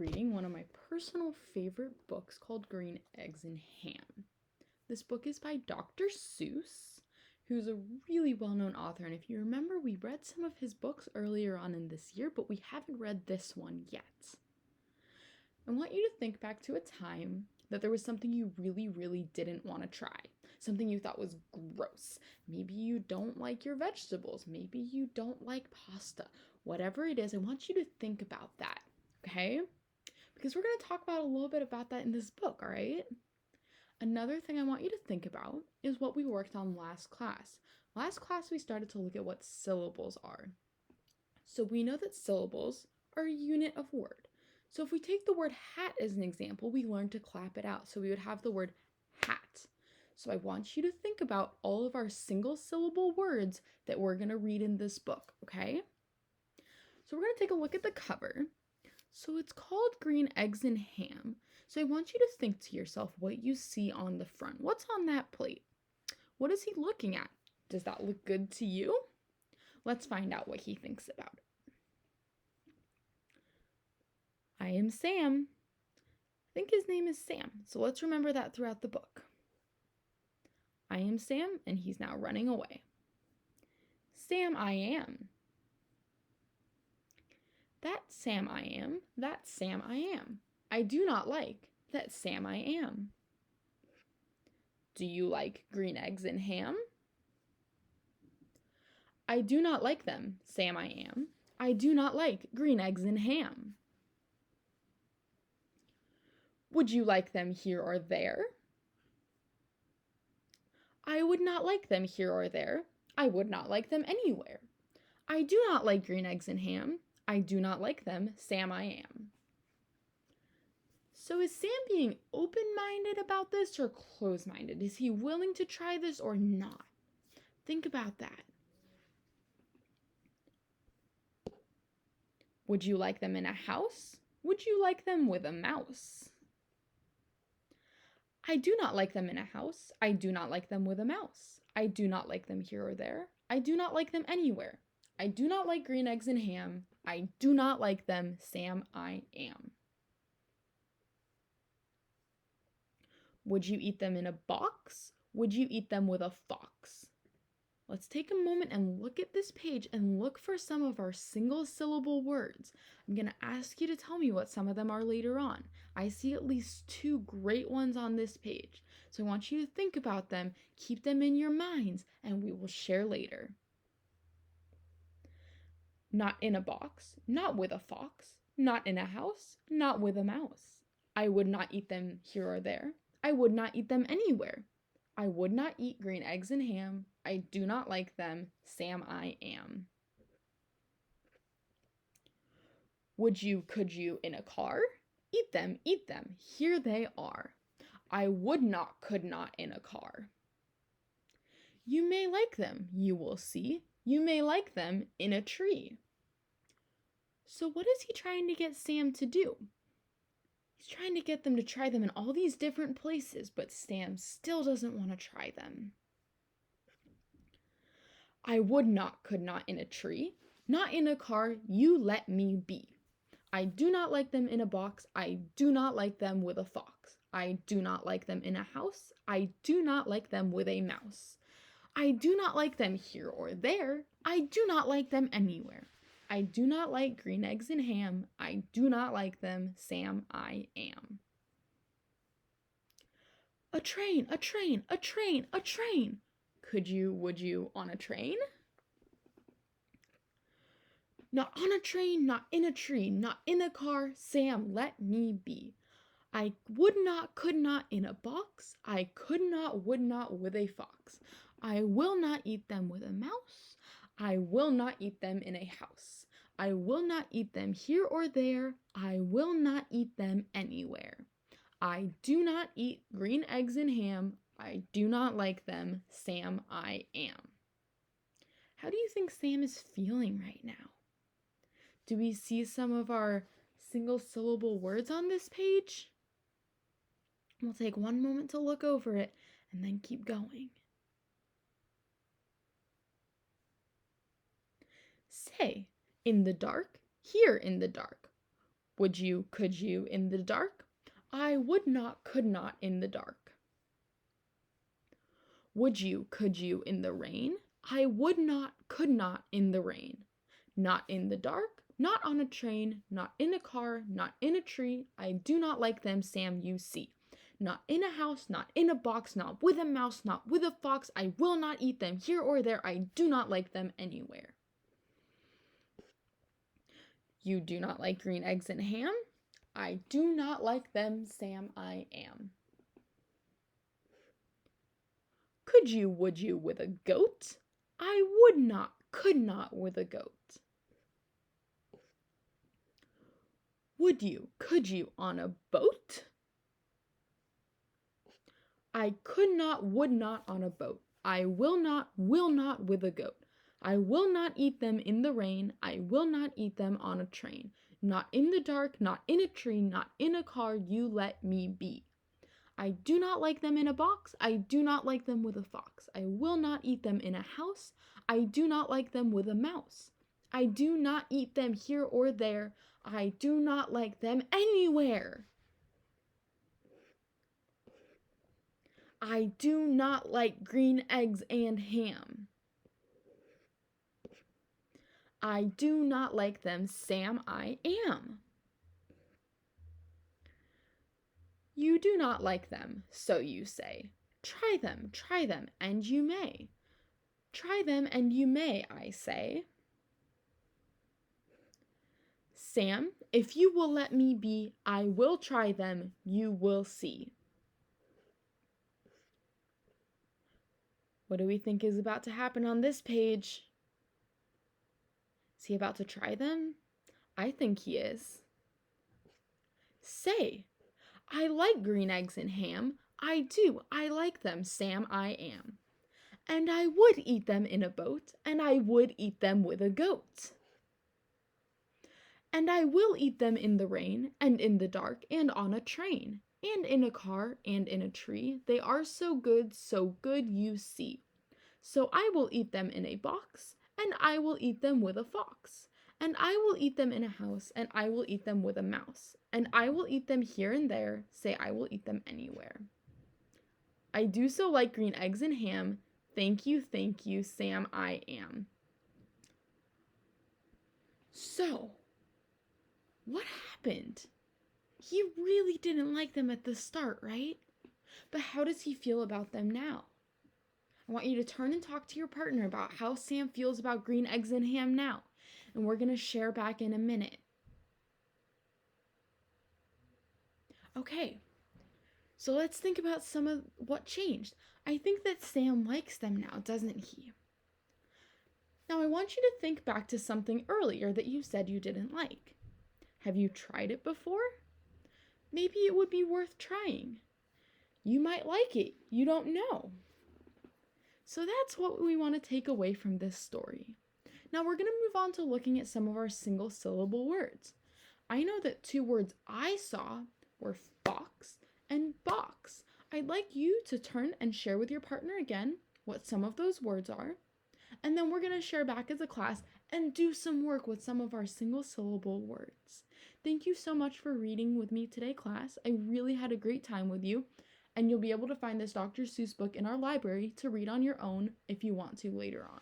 reading one of my personal favorite books called Green Eggs and Ham. This book is by Dr. Seuss, who's a really well-known author, and if you remember, we read some of his books earlier on in this year, but we haven't read this one yet. I want you to think back to a time that there was something you really didn't want to try. Something you thought was gross. Maybe you don't like your vegetables. Maybe you don't like pasta. Whatever it is, I want you to think about that, okay? Because we're going to talk about a little bit about that in this book, all right? Another thing I want you to think about is what we worked on last class. Last class, we started to look at what syllables are. So we know that syllables are a unit of word. So if we take the word hat as an example, we learned to clap it out. So we would have the word hat. So I want you to think about all of our single syllable words that we're going to read in this book, okay? So we're going to take a look at the cover. So it's called Green Eggs and Ham. So I want you to think to yourself what you see on the front. What's on that plate? What is he looking at? Does that look good to you? Let's find out what he thinks about it. I am Sam. I think his name is Sam, so let's remember that throughout the book. I am Sam, and he's now running away. Sam, I am. That Sam I am. That Sam I am. I do not like. That Sam I am. Do you like green eggs and ham? I do not like them, Sam I am. I do not like green eggs and ham. Would you like them here or there? I would not like them here or there. I would not like them anywhere. I do not like green eggs and ham. I do not like them, Sam I am. So is Sam being open-minded about this or closed-minded? Is he willing to try this or not? Think about that. Would you like them in a house? Would you like them with a mouse? I do not like them in a house. I do not like them with a mouse. I do not like them here or there. I do not like them anywhere. I do not like green eggs and ham. I do not like them, Sam I am. Would you eat them in a box? Would you eat them with a fox? Let's take a moment and look at this page and look for some of our single syllable words. I'm going to ask you to tell me what some of them are later on. I see at least 2 great ones on this page. So I want you to think about them, keep them in your minds, and we will share later. Not in a box, not with a fox, not in a house, not with a mouse. I would not eat them here or there. I would not eat them anywhere. I would not eat green eggs and ham. I do not like them, Sam I am. Would you, could you, in a car? Eat them, here they are. I would not, could not in a car. You may like them, you will see. You may like them in a tree. So what is he trying to get Sam to do? He's trying to get them to try them in all these different places, but Sam still doesn't want to try them. I would not, could not in a tree, not in a car, you let me be. I do not like them in a box, I do not like them with a fox. I do not like them in a house, I do not like them with a mouse. I do not like them here or there, I do not like them anywhere. I do not like green eggs and ham, I do not like them, Sam I am. A train, a train, a train, a train. Could you, would you, on a train? Not on a train, not in a tree, not in a car, Sam, let me be. I would not, could not in a box, I could not, would not with a fox. I will not eat them with a mouse, I will not eat them in a house. I will not eat them here or there, I will not eat them anywhere. I do not eat green eggs and ham, I do not like them, Sam I am. How do you think Sam is feeling right now? Do we see some of our single syllable words on this page? We'll take one moment to look over it and then keep going. Say, in the dark, here in the dark. Would you, could you in the dark? I would not, could not in the dark. Would you, could you in the rain? I would not, could not in the rain. Not in the dark, not on a train, not in a car, not in a tree. I do not like them, Sam, you see. Not in a house, not in a box, not with a mouse, not with a fox. I will not eat them here or there. I do not like them anywhere. You do not like green eggs and ham? I do not like them, Sam, I am. Could you, would you with a goat? I would not, could not with a goat. Would you, could you on a boat? I could not, would not on a boat. I will not with a goat. I will not eat them in the rain. I will not eat them on a train. Not in the dark, not in a tree, not in a car. You let me be. I do not like them in a box. I do not like them with a fox. I will not eat them in a house. I do not like them with a mouse. I do not eat them here or there. I do not like them anywhere. I do not like green eggs and ham. I do not like them, Sam, I am. You do not like them, so you say. Try them, and you may. Try them, and you may, I say. Sam, if you will let me be, I will try them, you will see. What do we think is about to happen on this page? Is he about to try them? I think he is. Say, I like green eggs and ham. I do, I like them, Sam, I am. And I would eat them in a boat, and I would eat them with a goat. And I will eat them in the rain, and in the dark, and on a train, and in a car, and in a tree. They are so good you see. So I will eat them in a box, and I will eat them with a fox. And I will eat them in a house, and I will eat them with a mouse. And I will eat them here and there, say I will eat them anywhere. I do so like green eggs and ham. Thank you, Sam, I am. So, what happened? He really didn't like them at the start, right? But how does he feel about them now? I want you to turn and talk to your partner about how Sam feels about green eggs and ham now. And we're going to share back in a minute. Okay, so let's think about some of what changed. I think that Sam likes them now, doesn't he? Now I want you to think back to something earlier that you said you didn't like. Have you tried it before? Maybe it would be worth trying. You might like it, you don't know. So that's what we want to take away from this story. Now we're going to move on to looking at some of our single syllable words. I know that 2 words I saw were fox and box. I'd like you to turn and share with your partner again what some of those words are. And then we're going to share back as a class and do some work with some of our single syllable words. Thank you so much for reading with me today, class. I really had a great time with you. And you'll be able to find this Dr. Seuss book in our library to read on your own if you want to later on.